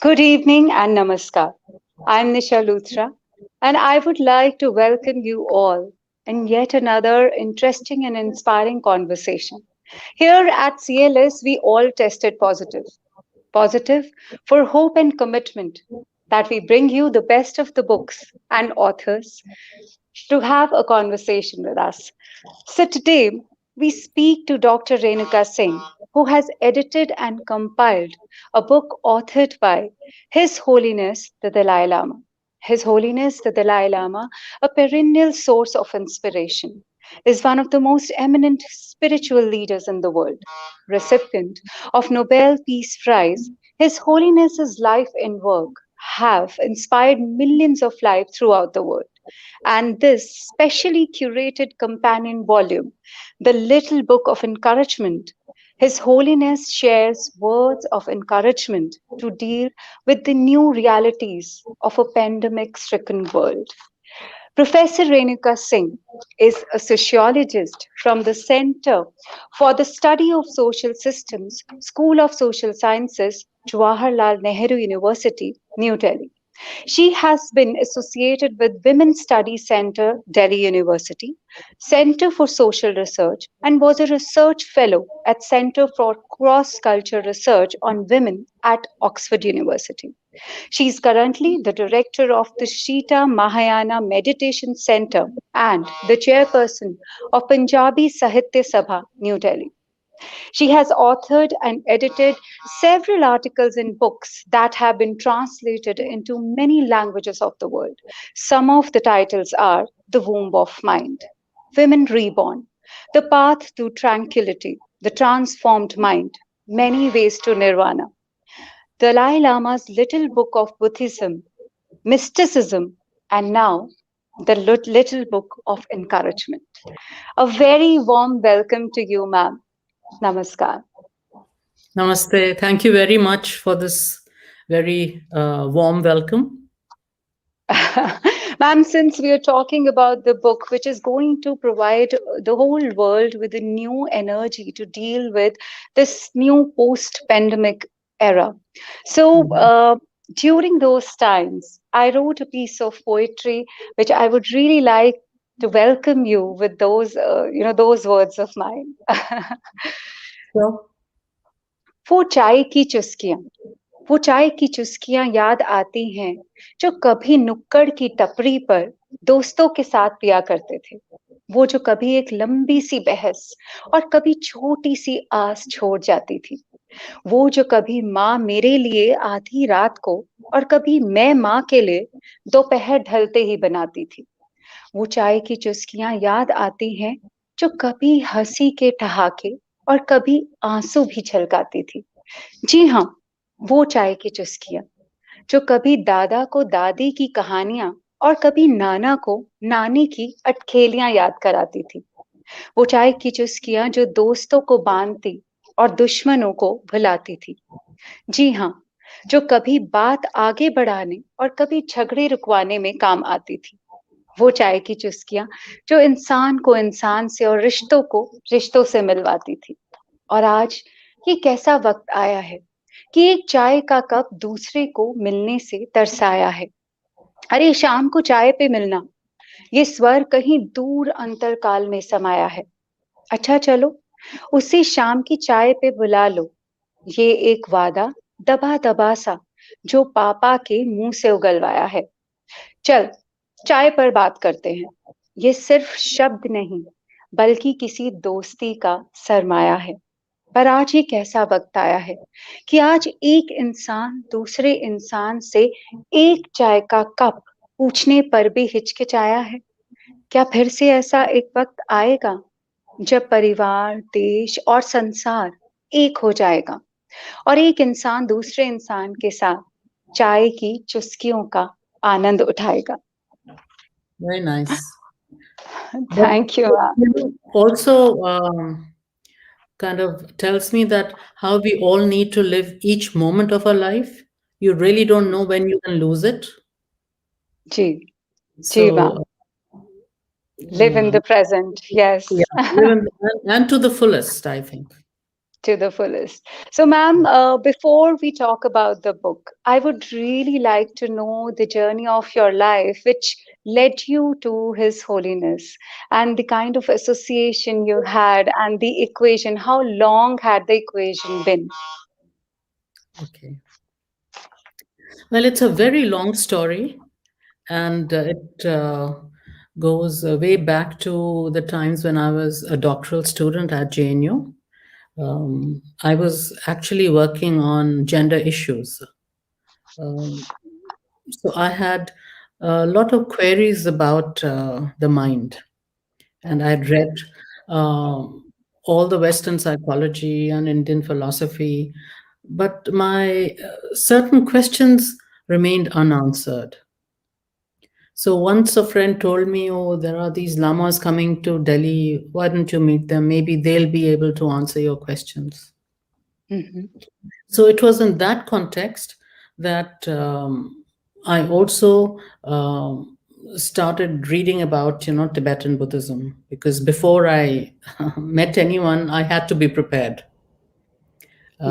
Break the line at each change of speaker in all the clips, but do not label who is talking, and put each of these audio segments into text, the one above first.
Good evening and namaskar. I'm Nisha Luthra, and I would like to welcome you all in yet another interesting and inspiring conversation. Here at CLS, we all tested positive. Positive for hope and commitment that we bring you the best of the books and authors to have a conversation with us. So today we speak to Dr. Renuka Singh, who has edited and compiled a book authored by His Holiness the Dalai Lama. His Holiness the Dalai Lama, a perennial source of inspiration, is one of the most eminent spiritual leaders in the world. Recipient of Nobel Peace Prize, His Holiness's life and work have inspired millions of lives throughout the world. And this specially curated companion volume, the Little Book of Encouragement, His Holiness shares words of encouragement to deal with the new realities of a pandemic stricken world. Professor Renuka Singh is a sociologist from the Center for the Study of Social Systems, School of Social Sciences, Jawaharlal Nehru University, New Delhi. She has been associated with Women's Studies Center, Delhi University, Center for Social Research, and was a research fellow at Center for Cross Cultural Research on Women at Oxford University. She is currently the director of the Shita Mahayana Meditation Center and the chairperson of Punjabi Sahitya Sabha, New Delhi. She has authored and edited several articles and books that have been translated into many languages of the world. Some of the titles are The Womb of Mind, Women Reborn, The Path to Tranquility, The Transformed Mind, Many Ways to Nirvana, Dalai Lama's Little Book of Buddhism, Mysticism, and now the Little Book of Encouragement. A very warm welcome to you, ma'am. Namaskar.
Namaste. Thank you very much for this very warm welcome.
Ma'am, since we are talking about the book, which is going to provide the whole world with a new energy to deal with this new post pandemic era. So,
Mhm.
during those times, I wrote a piece of poetry which I would really like to welcome you with those, those words of mine.
So,
वो चाय की चुस्कियां वो चाय की चुस्कियां याद आती हैं जो कभी नुक्कड़ की टपरी पर दोस्तों के साथ पिया करते थे वो जो कभी एक लंबी सी बहस और कभी छोटी सी आस छोड़ जाती थी वो जो कभी माँ मेरे लिए आधी रात को और कभी मैं माँ के लिए दोपहर ढलते ही बनाती थी वो चाय की चुस्कियां याद आती हैं जो कभी हंसी के ठहाके और कभी आंसू भी झलकाती थी जी हाँ वो चाय की चुस्कियां जो कभी दादा को दादी की कहानियां और कभी नाना को नानी की अटखेलियां याद कराती थी वो चाय की चुस्कियां जो दोस्तों को बांधती और दुश्मनों को भुलाती थी जी हाँ जो कभी बात आगे बढ़ाने और कभी झगड़े रुकवाने में काम आती थी वो चाय की चुस्कियां जो इंसान को इंसान से और रिश्तों को रिश्तों से मिलवाती थी और आज ये कैसा वक्त आया है कि एक चाय का कप दूसरे को मिलने से तरसाया है अरे शाम को चाय पे मिलना ये स्वर कहीं दूर अंतरकाल में समाया है अच्छा चलो उसी शाम की चाय पे बुला लो ये एक वादा दबा दबा सा जो पापा के मुंह से उगलवाया है चल चाय पर बात करते हैं ये सिर्फ शब्द नहीं बल्कि किसी दोस्ती का सरमाया है पर आज ये कैसा वक्त आया है कि आज एक इंसान दूसरे इंसान से एक चाय का कप पूछने पर भी हिचकिचाया है क्या फिर से ऐसा एक वक्त आएगा जब परिवार देश और संसार एक हो जाएगा और एक इंसान दूसरे इंसान के साथ चाय की चुस्कियों का आनंद उठाएगा
very nice. But
thank you ma'am
also kind of tells me that how we all need to live each moment of our life. You really don't know when you can lose it.
जी जी
So,
ma'am live in
uh,
the present
yeah,
yes
live and to the fullest, I think.
to the fullest. So, ma'am, before we talk about the book, I would really like to know the journey of your life which led you to His Holiness and the kind of association you had and the equation. How long had the equation been?
Okay. Well, it's a very long story, and it goes way back to the times when I was a doctoral student at JNU. I was actually working on gender issues. Um, so I had a lot of queries about the mind, and I had read all the Western psychology and Indian philosophy, but my certain questions remained unanswered. So once a friend told me, "Oh, there are these lamas coming to Delhi. Why don't you meet them? Maybe they'll be able to answer your questions."
Hmm.
So it was in that context that I also started reading about Tibetan Buddhism, because before I met anyone, I had to be prepared.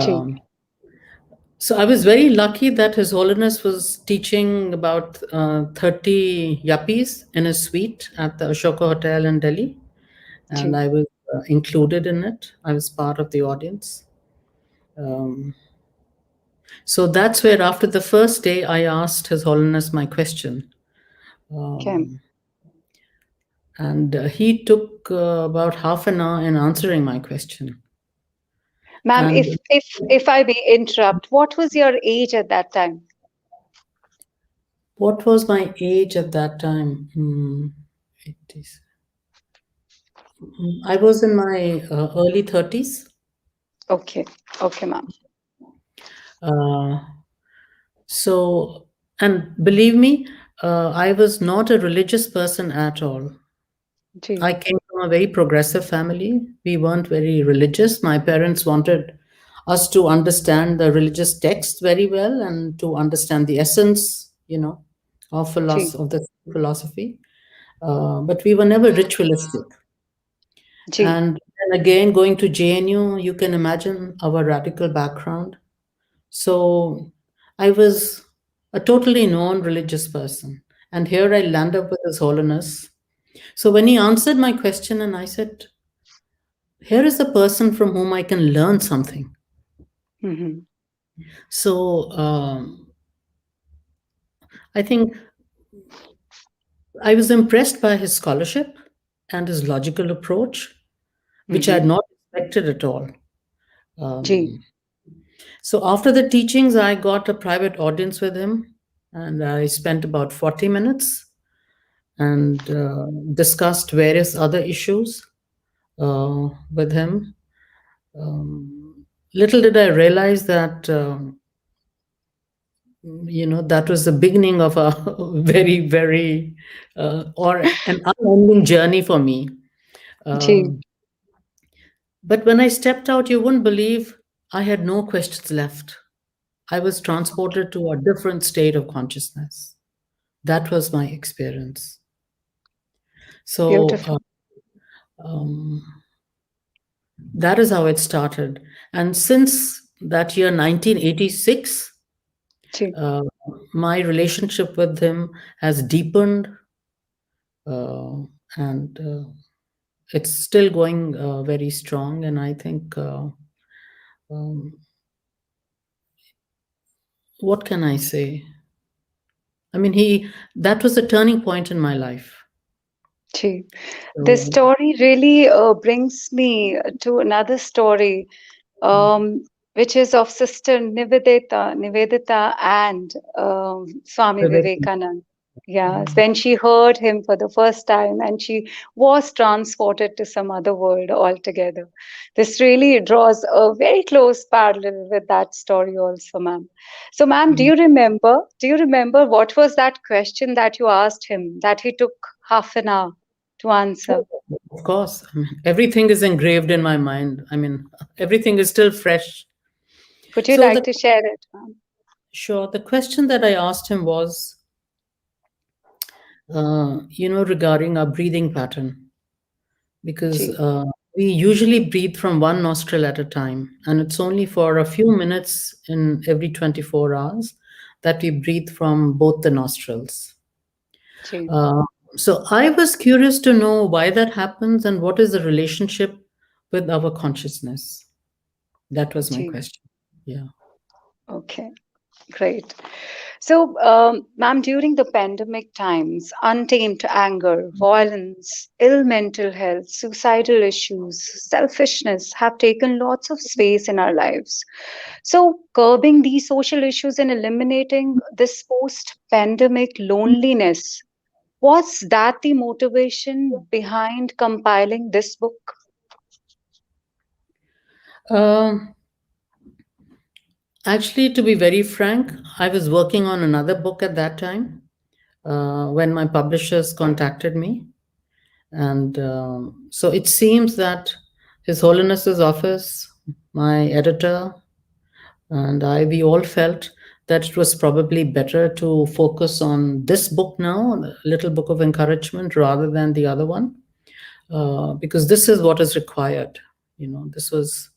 Ji,
Um, so I was very lucky that His Holiness was teaching about 30 yuppies in a suite at the Ashoka Hotel in Delhi, and
ji,
I was included in it. I was part of the audience. Um, So that's where, after the first day, I asked His Holiness my question.
Kim.
Um, and he took about half an hour in answering my question.
Ma'am,
And
if I may interrupt, what was your age at that time?
what was my age at that time? 80s. I was in my early 30s.
Okay, okay, ma'am.
Uh, so, and believe me, I was not a religious person at all.
Ji,
I came from a very progressive family. We weren't very religious. My parents wanted us to understand the religious text very well and to understand the essence, of
ji,
of the philosophy. But we were never ritualistic.
ji.
And then again, going to JNU, you can imagine our radical background. So I was a totally non-religious person. And here I land up with His Holiness. So when he answered my question, and I said, here is a person from whom I can learn something.
Hmm.
So I think I was impressed by his scholarship and his logical approach, which I had
Hmm.
not expected at all.
Ji,
Um, so after the teachings, I got a private audience with him, and I spent about 40 minutes and discussed various other issues with him. Little did I realize that that was the beginning of a very, very or an unending journey for me.
ji.
Um, but when I stepped out, you wouldn't believe, I had no questions left. I was transported to a different state of consciousness. That was my experience. So
Beautiful.
um, that is how it started. And since that year, 1986,
Ji.
uh, my relationship with him has deepened, uh, and it's still going very strong. And I think, um, what can I say? I mean, that was a turning point in my life.
Ji. This
So,
story really brings me to another story, um, which is of Sister Nivedita and Swami
Vivek,
Vivekanand. Yes, when she heard him for the first time and she was transported to some other world altogether. This really draws a very close parallel with that story also, ma'am. So, ma'am,
mm,
do you remember what was that question that you asked him that he took half an hour to answer?
of course, I mean, everything is engraved in my mind. I mean, everything is still fresh.
Would you
So
like to share it, ma'am?
the question that I asked him was, regarding our breathing pattern, because
Ji.
We usually breathe from one nostril at a time, and it's only for a few minutes in every 24 hours that we breathe from both the nostrils.
Ji,
Uh, so I was curious to know why that happens and what is the relationship with our consciousness. That was my
ji.
question. Yeah.
Okay, great. So, ma'am, during the pandemic times, untamed anger, violence, ill mental health, suicidal issues, selfishness have taken lots of space in our lives. So, curbing these social issues and eliminating this post pandemic loneliness, was that the motivation behind compiling this book?
Um, Actually, to be very frank, I was working on another book at that time when my publishers contacted me. And so it seems that His Holiness's office, my editor, and I, we all felt that it was probably better to focus on this book now, the Little Book of Encouragement, rather than the other one, because this is what is required. This was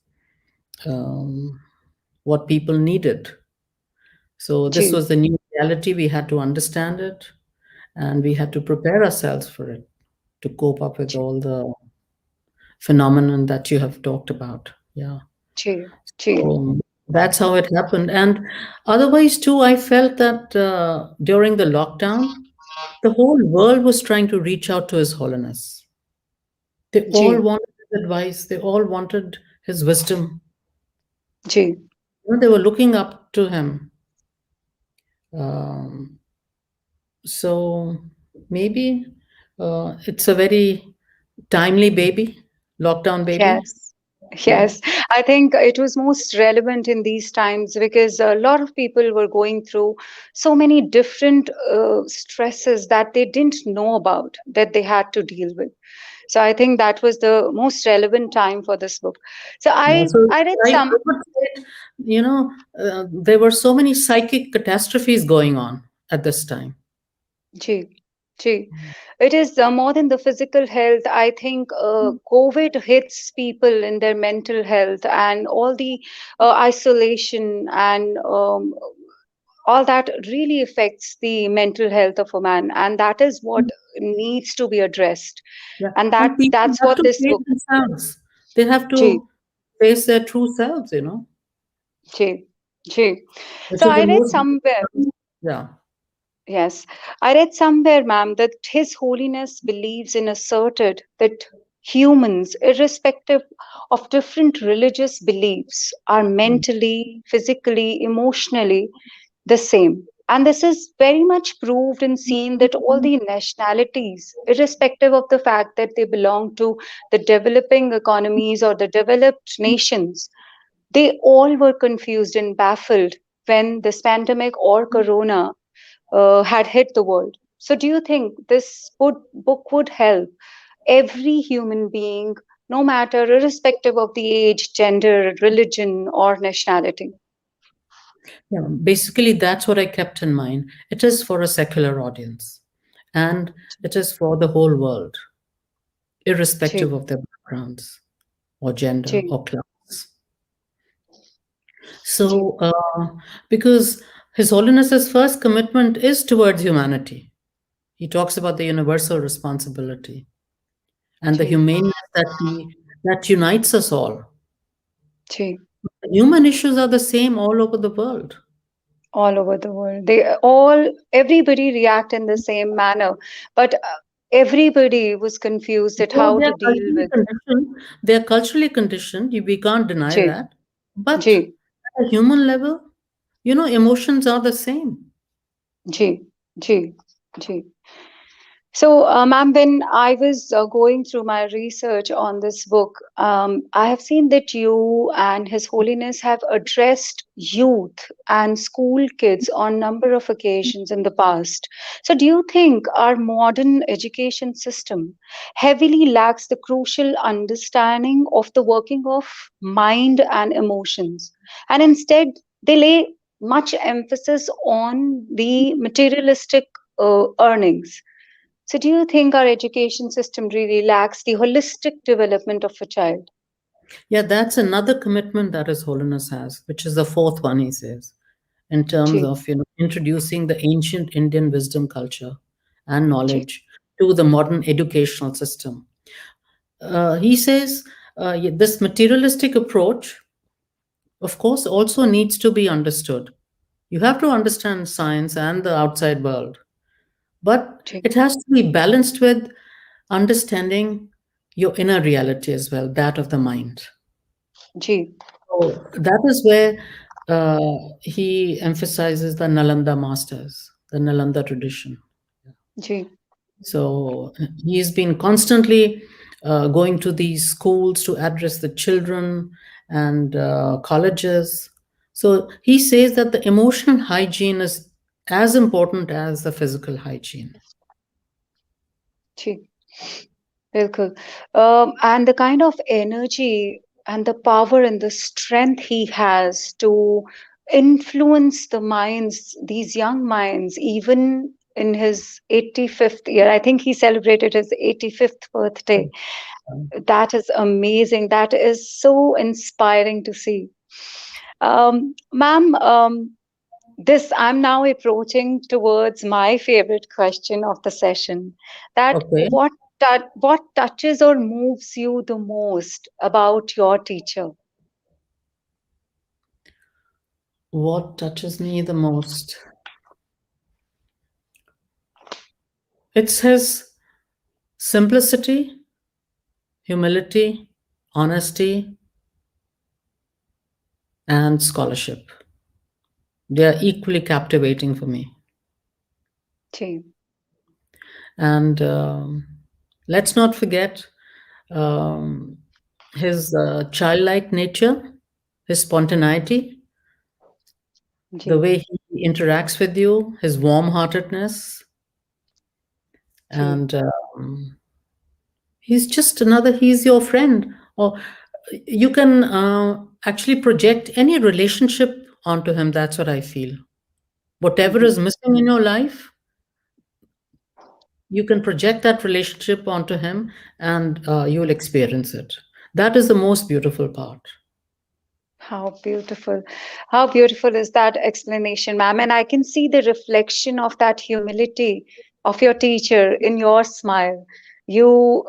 um, what people needed. So this
Ji,
was the new reality. We had to understand it, and we had to prepare ourselves for it to cope up with
ji,
all the phenomenon that you have talked about. Yeah.
ji, ji,
That's how it happened. And otherwise, too, I felt that during the lockdown, the whole world was trying to reach out to His Holiness. They all
ji,
wanted his advice, they all wanted his wisdom.
ji.
They were looking up to him. Um, so maybe it's a very timely baby, lockdown baby.
Yes,
Yeah.
yes. I think it was most relevant in these times because a lot of people were going through so many different stresses that they didn't know about, that they had to deal with. So I think that was the most relevant time for this book. So
Yeah,
I
so
I read
I
some.
would say, there were so many psychic catastrophes going on at this time.
Gee, gee. It is more than the physical health. I think COVID hits people in their mental health and all the isolation and all that really affects the mental health of a man, and that is what needs to be addressed.
Yeah,
And
and people
that's
have
what
to
this
face
book.
themselves. They have
Gee,
to face their true selves.
gee, gee.
Which
So
is
I
the
read
most
somewhere.
difficult. Yeah.
Yes, I read somewhere, ma'am, that His Holiness believes and asserted that humans, irrespective of different religious beliefs, are mentally, physically, emotionally the same. And this is very much proved and seen that all the nationalities, irrespective of the fact that they belong to the developing economies or the developed nations, they all were confused and baffled when this pandemic or corona had hit the world. So, do you think this book would help every human being, no matter, irrespective of the age, gender, religion, or nationality?
Yeah, basically, that's what I kept in mind. It is for a secular audience, and it is for the whole world,
Ji,
irrespective of their backgrounds or gender
ji,
or class.
ji,
So, because His Holiness's first commitment is towards humanity, he talks about the universal responsibility and the
ji,
humaneness that unites us all.
ji.
Human issues are the same all over the world.
All over the world, everybody react in the same manner, but everybody was confused at
Well,
how to deal with.
they are culturally conditioned. We can't deny
Ji,
that. But
ji,
at a human level, emotions are the same.
ji, ji, ji. So, ma'am, when I was going through my research on this book, I have seen that you and His Holiness have addressed youth and school kids on number of occasions in the past. So, do you think our modern education system heavily lacks the crucial understanding of the working of mind and emotions, and instead they lay much emphasis on the materialistic earnings? So, do you think our education system really lacks the holistic development of a child?
Yeah, that's another commitment that His Holiness has, which is the fourth one, he says, in terms
Ji,
of introducing the ancient Indian wisdom culture and
ji,
knowledge to the modern educational system. He says this materialistic approach, of course, also needs to be understood. You have to understand science and the outside world, but
ji,
it has to be balanced with understanding your inner reality as well, that of the mind.
ji,
So that is where he emphasizes the Nalanda masters, the Nalanda tradition.
ji.
So he's been constantly going to these schools to address the children and colleges. So he says that the emotional hygiene is as important as the physical hygiene.
Ji. Bilkul. And the kind of energy and the power and the strength he has to influence the minds, these young minds, even in his 85th year. I think he celebrated his 85th birthday. That is amazing. That is so inspiring to see. Ma'am, this I'm now approaching towards my favorite question of the session, that
Okay.
what touches or moves you the most about your teacher?
What touches me the most? It's his simplicity, humility, honesty, and scholarship. They are equally captivating for me.
Ji,
And let's not forget um, his childlike nature, his spontaneity, the
ji,
way he interacts with you, his warm heartedness.
ji.
And he's just another, he's your friend. Or you can actually project any relationship onto him. That's what I feel. Whatever
Mhm.
is missing in your life, you can project that relationship onto him and you'll experience it. That is the most beautiful part.
How beautiful. How beautiful is that explanation, ma'am? And I can see the reflection of that humility of your teacher in your smile. You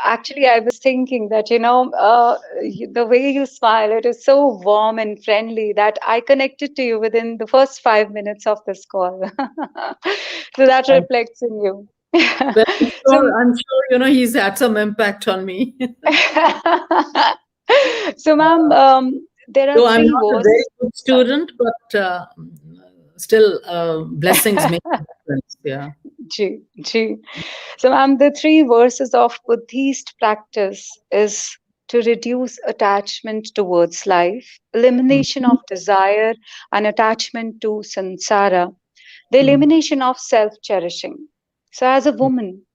actually, I was thinking that, the way you smile, it is so warm and friendly that I connected to you within the first 5 minutes of this call. So that
Thank-
reflects in you.
well,
So,
I'm sure he's had some impact on me.
so ma'am, there are
Though I'm
three
not a very
verses.
good student, but still, blessings make a difference. Yeah.
Ji, ji. So, ma'am, the three verses of Buddhist practice is to reduce attachment towards life, elimination
Mhm.
of desire and attachment to samsara, the
Mm.
elimination of self-cherishing. So, as a woman,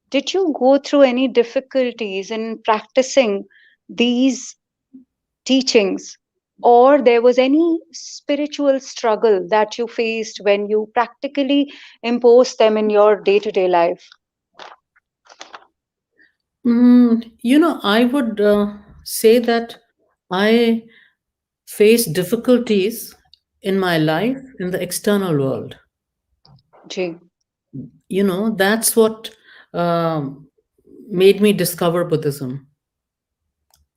did you go through any difficulties in practicing these teachings, or there was any spiritual struggle that you faced when you practically imposed them in your day-to-day life?
I would say that I face difficulties in my life in the external world.
Ji,
That's what um, made me discover Buddhism.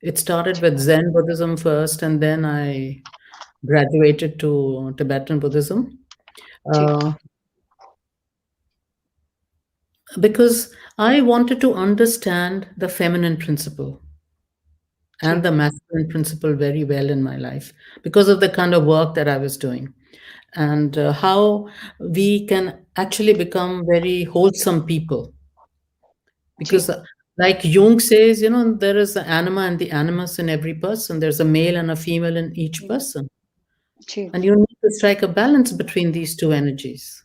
It started with Zen Buddhism first, and then I graduated to Tibetan Buddhism
ji,
uh, because I wanted to understand the feminine principle and
ji,
the masculine principle very well in my life because of the kind of work that I was doing, and how we can actually become very wholesome people. Because,
ji,
like Jung says, there is the anima and the animus in every person, there's a male and a female in each
ji,
person.
ji,
And you need to strike a balance between these two energies.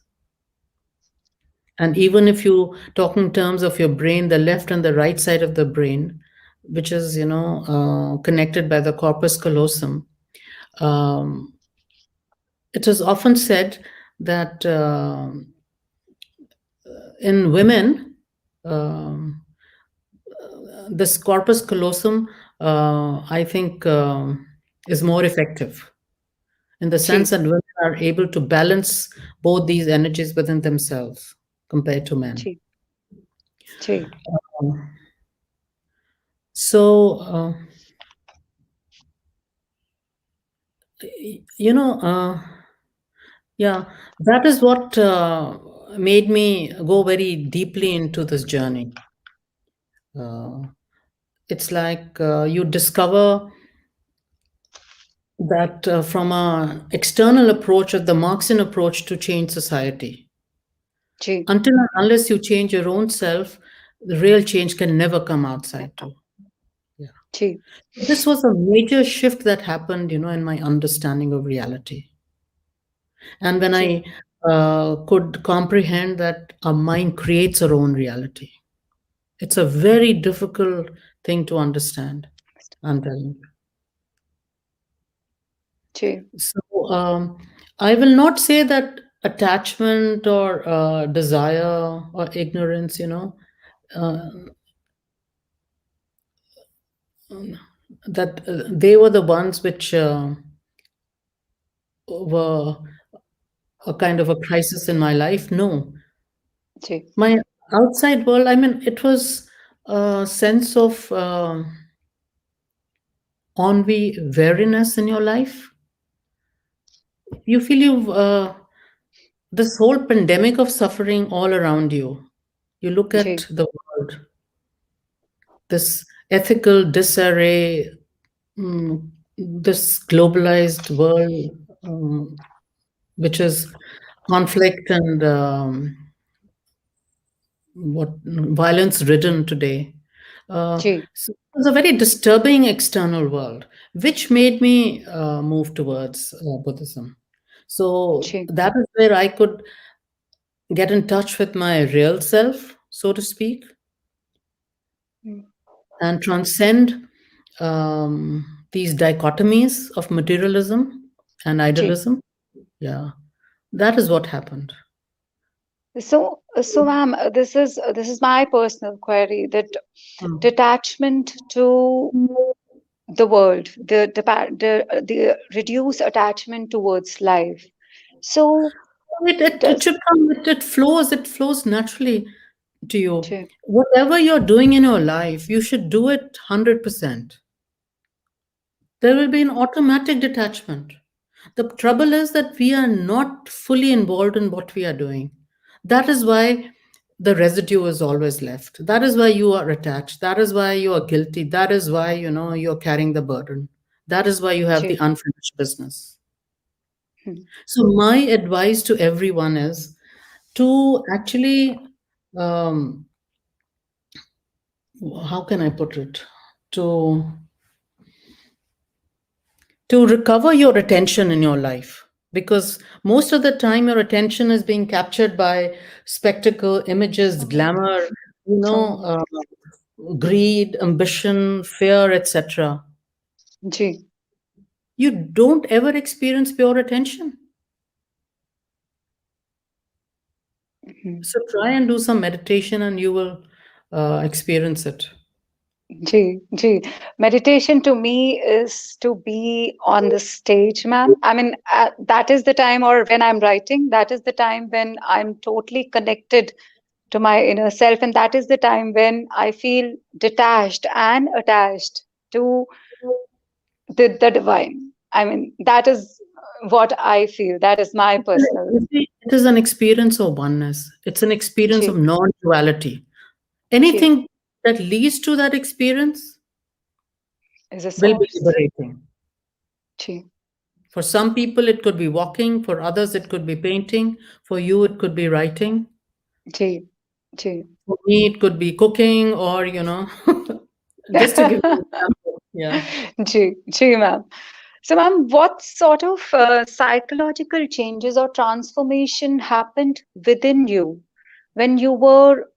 And even if you talk in terms of your brain, the left and the right side of the brain, which is, connected by the corpus callosum, um, it is often said that in women, um, this corpus callosum, I think, is more effective in the sense
Ji,
that women are able to balance both these energies within themselves compared to men.
ji, ji,
So, you know, yeah, that is what made me go very deeply into this journey. Uh, it's like you discover that from a external approach or the Marxian approach to change society.
ji,
Until and unless you change your own self, the real change can never come outside too. Yeah.
ji,
This was a major shift that happened, in my understanding of reality. And when
ji.
I could comprehend that our mind creates our own reality, it's a very difficult thing to understand. I'm telling
Ji,
you. So I will not say that attachment or desire or ignorance, uh, that they were the ones which were a kind of a crisis in my life. No,
ji,
my outside world, I mean, it was a sense of ennui, weariness in your life. You feel you've this whole pandemic of suffering all around you. You look at
ji,
the world, this ethical disarray, this globalized world, which is conflict and what violence ridden today.
ji,
So it was a very disturbing external world, which made me move towards Buddhism. So
ji,
that is where I could get in touch with my real self, so to speak,
mm,
and transcend these dichotomies of materialism and
ji.
idealism. Yeah, that is what happened.
So, ma'am, this is my personal query that
Mm.
detachment to the world, the reduced attachment towards life. So,
It
does
should come, it flows naturally to you.
ji,
Whatever you're doing in your life, you should do it 100%. There will be an automatic detachment. The trouble is that we are not fully involved in what we are doing. That is why the residue is always left. That is why you are attached. That is why you are guilty. That is why, you're carrying the burden. That is why you have the
ji,
unfinished business.
hmm,
So, my advice to everyone is to actually, um, how can I put it? To to recover your attention in your life, because most of the time your attention is being captured by spectacle, images, glamour, greed, ambition, fear, etc.
ji,
You don't ever experience pure attention.
hmm,
So try and do some meditation and you will experience it.
ji, ji. Meditation to me is to be on the stage, ma'am. I mean, that is the time, or when I'm writing, that is the time when I'm totally connected to my inner self. And that is the time when I feel detached and attached to the divine. I mean, that is what I feel. That is my personal.
You see, it is an experience of oneness. It's an experience of
Chi,
non-duality.
chi
Anything that leads to that experience
is a
will be
source.
liberating.
Chi,
For some people, it could be walking. For others, it could be painting. For you, it could be writing.
chi, chi.
For me, it could be cooking or, just to give you an example. Yeah.
Chi, ma'am. So, ma'am, what sort of psychological changes or transformation happened within you when you were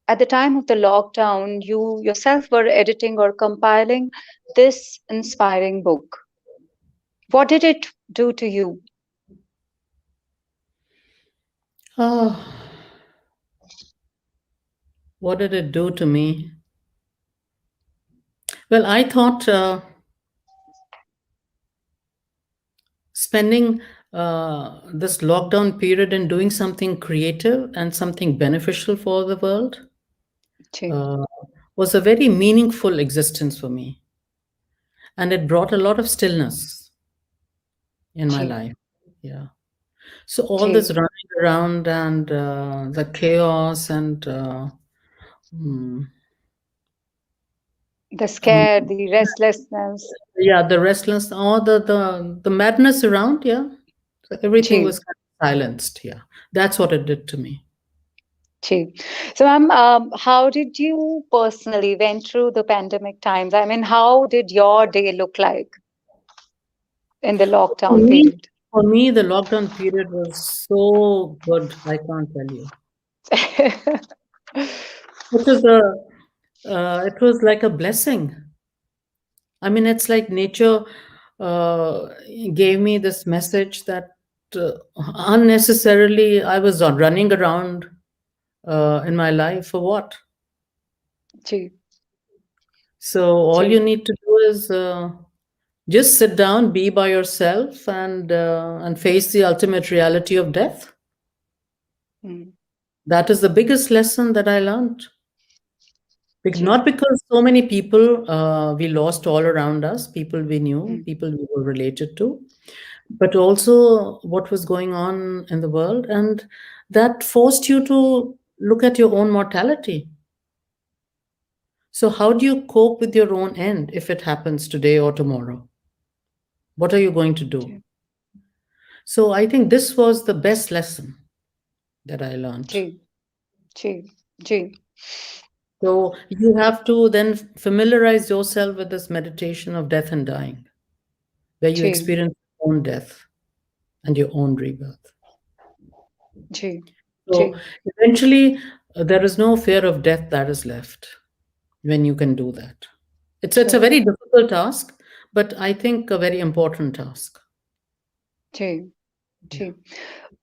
at the time of the lockdown? You yourself were editing or compiling this inspiring book. What did it do to you?
Uh, What did it do to me? Well, I thought spending this lockdown period and doing something creative and something beneficial for the world
Ji,
uh, was a very meaningful existence for me. And it brought a lot of stillness in my
ji,
life. Yeah. So all this
ji.
running around and the chaos and mm,
The
um,
scare, the restlessness.
yeah, the restlessness, all the madness around. Yeah. So everything was
Ji,
kind of silenced. Yeah. That's what it did to me.
ji. So, how did you personally went through the pandemic times? I mean, how did your day look like in the
For
lockdown
me,
period?
for me, the lockdown period was so good. I can't tell you. It was like a blessing. I mean, it's like nature uh, gave me this message that unnecessarily I was running around in my life for what?
Ji,
So all you
ji,
need to do is just sit down, be by yourself, and face the ultimate reality of death.
mm,
That is the biggest lesson that I learned.
ji,
Not because so many people we lost all around us, people we knew,
mm,
people we were related to, but also what was going on in the world. And that forced you to look at your own mortality. So, how do you cope with your own end if it happens today or tomorrow? What are you going to do?
ji,
So, I think this was the best lesson that I learned.
ji, ji, ji,
So, you have to then familiarize yourself with this meditation of death and dying, where you
ji,
experience your own death and your own rebirth.
ji,
So
ji.
eventually, there is no fear of death that is left when you can do that. It's a
True.
very difficult task, but I think a very important task.
Ji,
Yeah.
ji.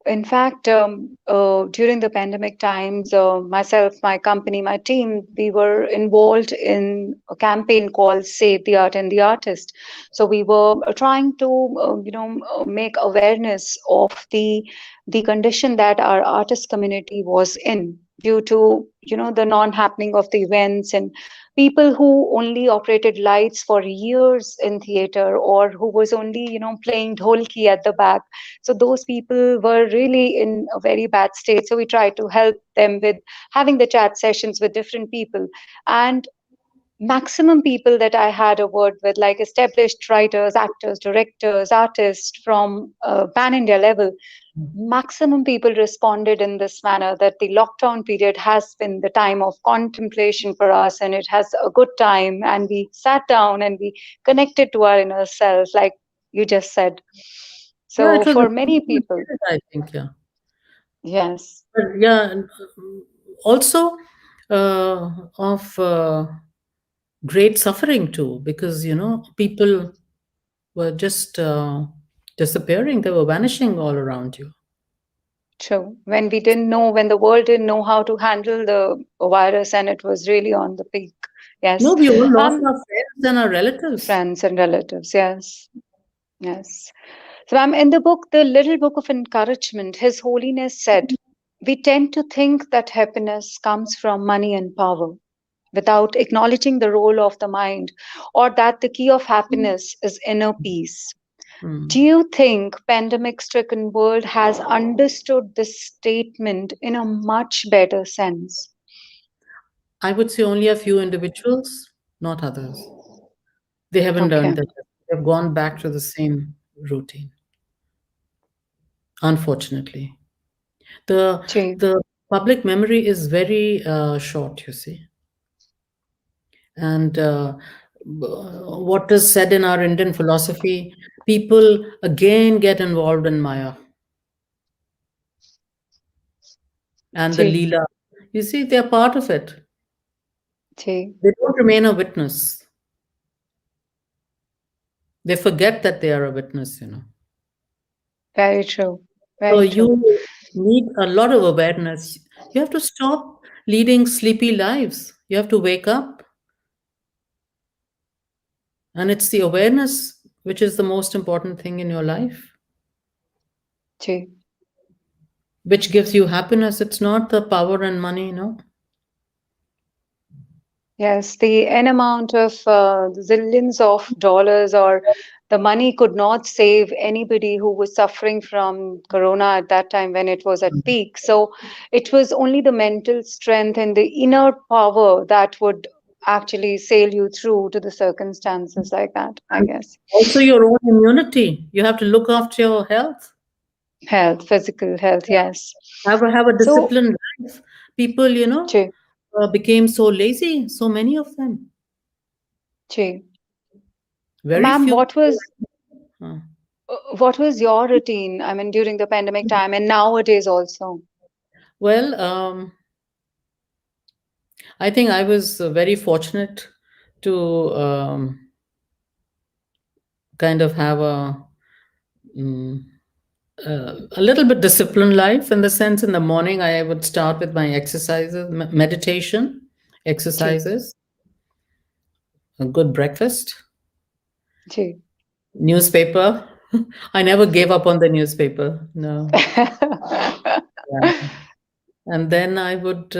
In fact, during the pandemic times, myself, my company, my team, we were involved in a campaign called Save the Art and the Artist. So we were trying to, make awareness of the condition that our artist community was in due to, the non-happening of the events, and people who only operated lights for years in theater, or who was only, playing dholki at the back. So those people were really in a very bad state. So we tried to help them with having the chat sessions with different people. And maximum people that I had a word with, like established writers, actors, directors, artists from pan India level, maximum people responded in this manner, that the lockdown period has been the time of contemplation for us, and it has a good time. And we sat down and we connected to our inner self, like you just said.
Yeah,
So
it was a
for many
beautiful
people,
period, I think. Yeah.
yes,
But yeah, and, also of great suffering too, because people were just disappearing. They were vanishing all around you.
true. When we didn't know, when the world didn't know how to handle the virus, and it was really on the peak.
No,
Yes.
we all lost
Um,
our friends and our relatives.
friends and relatives. Yes. Yes. So, in the book, The Little Book of Encouragement, His Holiness said, we tend to think that happiness comes from money and power without acknowledging the role of the mind, or that the key of happiness is inner peace. Do
Hmm.
you think pandemic-stricken world has understood this statement in a much better sense?
I would say only a few individuals, not others. They haven't learned
Okay.
that. They've gone back to the same routine, unfortunately. The
Ji,
the public memory is very short, you see. And what is said in our Indian philosophy, people again get involved in Maya and the
ji,
Leela. You see, they're part of it.
ji.
They don't remain a witness. They forget that they are a witness.
Very true.
So
Very true.
you need a lot of awareness. You have to stop leading sleepy lives. You have to wake up, and it's the awareness which is the most important thing in your life,
Ji.
which gives you happiness. It's not the power and money, no.
Yes, the n amount of zillions of dollars or the money could not save anybody who was suffering from corona at that time when it was at peak. So it was only the mental strength and the inner power that would actually sail you through to the circumstances like that, I
And
guess.
also your own immunity. You have to look after your health.
Health, physical health, yes.
Have a
So,
disciplined life. People,
Chi,
became so lazy. So many of them.
Chi.
Very
Ma'am,
few people. uh,
what was your routine? I mean, during the pandemic time and nowadays also.
well, I think I was very fortunate to kind of have mm, a little bit disciplined life, in the sense, in the morning I would start with my exercises, meditation,
Chi,
exercises, a good breakfast,
chi.
newspaper. I never gave up on the newspaper. No. Yeah. And then I would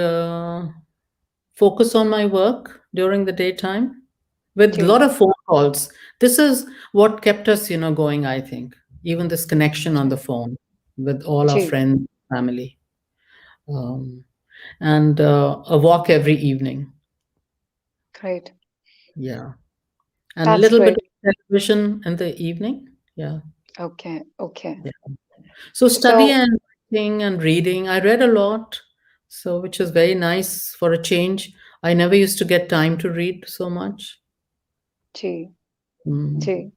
focus on my work during the daytime with a
Chi,
lot of phone calls. This is what kept us, going, I think. Even this connection on the
chi,
phone with all our
chi.
friends, family, um, and a walk every evening.
Great.
Yeah. And a
That's
little bit
great.
of television in the evening. Yeah.
Okay, okay.
Yeah. So study
So,
and writing and reading. I read a lot, so which was very nice for a change. I never used to get time to read so much.
chi,
Mm.
chi.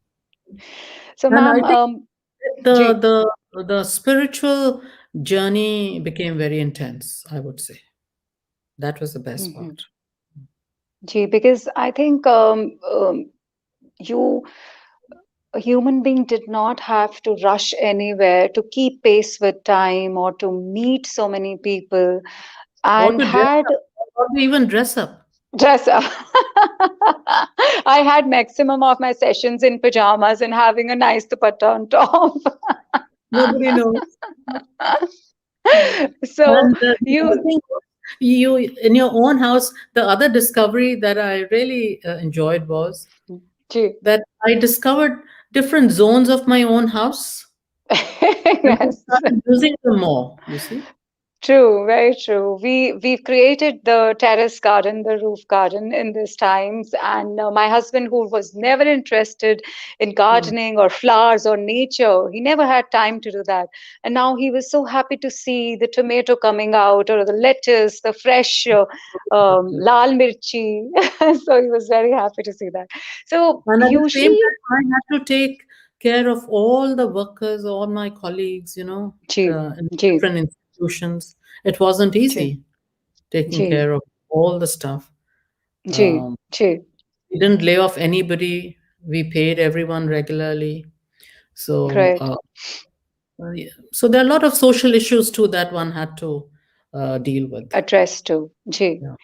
So,
And I
ma'am,
think the
ji,
the spiritual journey became very intense, I would say. That was the best
mhm,
part.
ji, because I think you, a human being, did not have to rush anywhere to keep pace with time or to meet so many people
Or
and
to dress
had
up, or to even dress up.
dress up. I had maximum of my sessions in pajamas and having a nice dupatta on top.
Nobody knows.
So
And the other
you,
thing, you in your own house, the other discovery that I really enjoyed was
gee,
that I discovered different zones of my own house, and I
yes.
started using them more. You see?
True, very true. We've created the terrace garden, the roof garden in these times, and my husband, who was never interested in
Mm.
gardening or flowers or nature, he never had time to do that. And now he was so happy to see the tomato coming out or the lettuce, the fresh lal mirchi. So he was very happy to see that. So
And at the same
usually,
time, I had to take care of all the workers, all my colleagues,
ji,
in
ji,
different institutions. It wasn't
ji,
easy taking
ji,
care of all the stuff.
ji,
Um,
ji,
we didn't lay off anybody. We paid everyone regularly. So,
great.
yeah. So there are a lot of social issues too that one had to deal with.
Address to ji.
Yeah.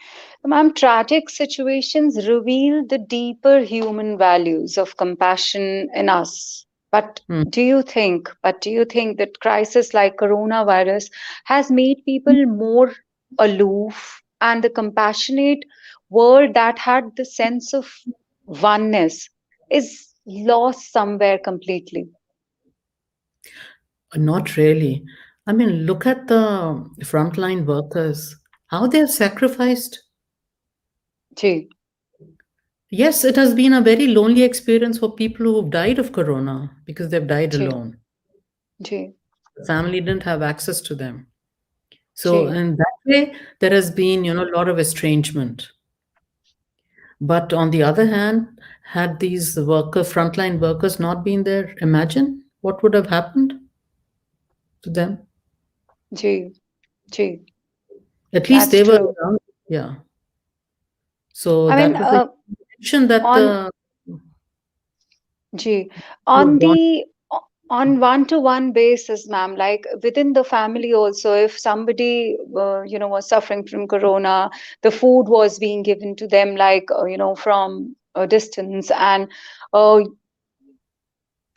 Ma'am, tragic situations reveal the deeper human values of compassion in us.
Hmm.
But do you think that crisis like coronavirus has made people more aloof and the compassionate world that had the sense of oneness is lost somewhere completely?
Not really. I mean, look at the frontline workers, how they have sacrificed.
Ji,
Yes, it has been a very lonely experience for people who've died of corona because they've died
ji,
alone.
ji,
The family didn't have access to them. So
ji,
in that way, there has been, a lot of estrangement. But on the other hand, had these frontline workers not been there, imagine what would have happened to them.
ji, ji.
At least
That's
they were
true.
around. Yeah. So
I mean,
that was the mention that
on
the
Ji,
you
on
want.
the On one-to-one basis, ma'am, like within the family also, if somebody was suffering from corona, the food was being given to them, like from a distance. And uh,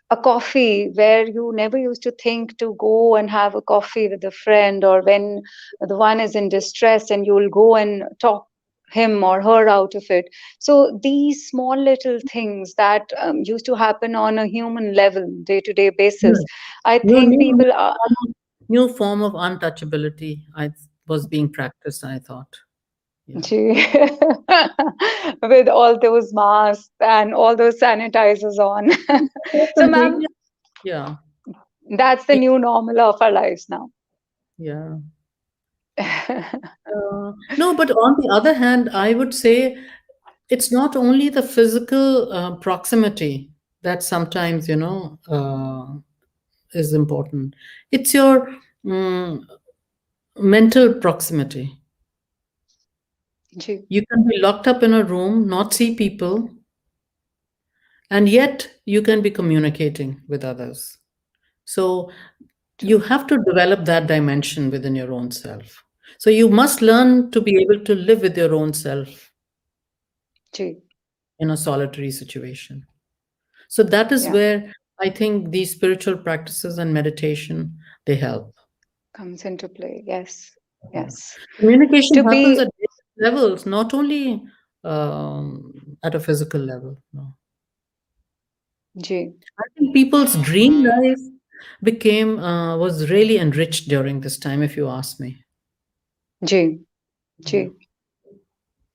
a coffee, where you never used to think to go and have a coffee with a friend, or when the one is in distress and you'll go and talk him or her out of it. So these small little things that used to happen on a human level, day to day basis,
Yes.
I
New,
think
new, new
people are.
form of, new form of untouchability I was being practiced, I thought. Yeah.
Gee, with all those masks and all those sanitizers on.
So
So, ma'am,
contagious. Yeah.
that's the
Yeah.
new normal of our lives now.
Yeah. No, but on the other hand, I would say it's not only the physical proximity that sometimes, is important. It's your mm, mental proximity.
Gee,
You can be locked up in a room, not see people, and yet you can be communicating with others. So you
true.
have to develop that dimension within your own self. So you must learn to be able to live with your own self
Gee,
in a solitary situation. So that is
yeah,
where I think these spiritual practices and meditation, they help.
comes into play. Yes,
Yeah.
yes.
Communication
To
happens
be,
at different levels, not only at a physical level. No.
gee,
I think people's dream life was really enriched during this time, if you ask me.
gee,
Yeah.
gee,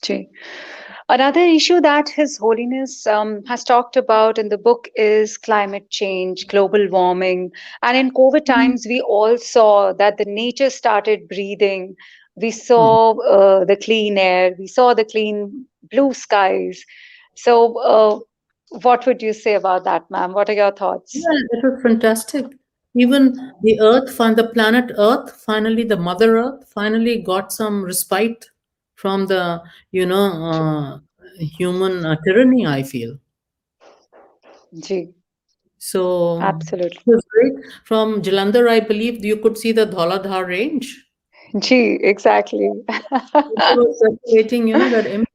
gee. Another issue that His Holiness has talked about in the book is climate change, global warming. And in COVID times, we all saw that the nature started breathing. We
Hmm.
saw the clean air, we saw the clean blue skies. So, what would you say about that, ma'am? What are your thoughts?
Yeah, it was fantastic. Even the planet Earth, finally, the Mother Earth, finally got some respite from the, human tyranny, I feel.
Gee,
So
absolutely.
it was great. From Jalandhar, I believe you could see the Dhauladhar range.
Gee, exactly.
It was circulating, that image.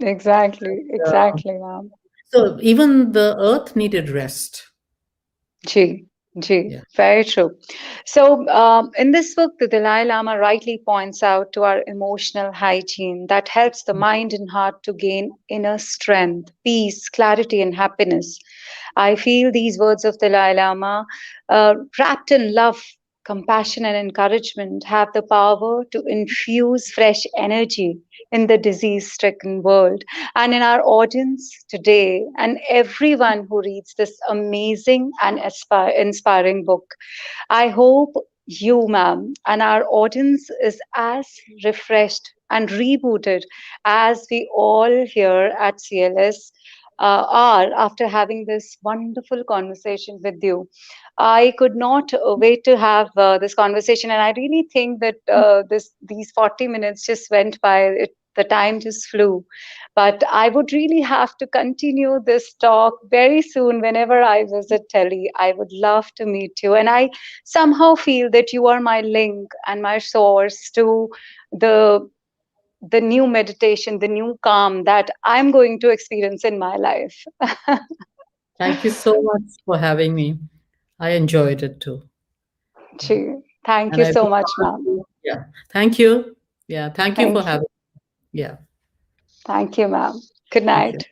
Exactly,
Uh,
exactly, ma'am.
so even the Earth needed rest.
Gee, gee,
Yeah.
very true. So, in this book, the Dalai Lama rightly points out to our emotional hygiene that helps the mind and heart to gain inner strength, peace, clarity, and happiness. I feel these words of the Dalai Lama, wrapped in love, compassion, and encouragement, have the power to infuse fresh energy in the disease stricken world. And in our audience today, and everyone who reads this amazing and inspiring book, I hope you, ma'am, and our audience is as refreshed and rebooted as we all here at CLS are after having this wonderful conversation with you. I could not wait to have this conversation, and I really think that these 40 minutes just went by. The time just flew, but I would really have to continue this talk very soon. Whenever I visit Delhi, I would love to meet you, and I somehow feel that you are my link and my source to the the new meditation, the new calm that I'm going to experience in my life.
Thank you so much for having me. I enjoyed it too. Yeah.
Gee, thank
And
you
I
so
look
much,
forward
ma'am.
to, yeah. Thank you. Yeah. Thank you for
Thank you.
having, yeah.
Thank you, ma'am. Good
Thank you.
night.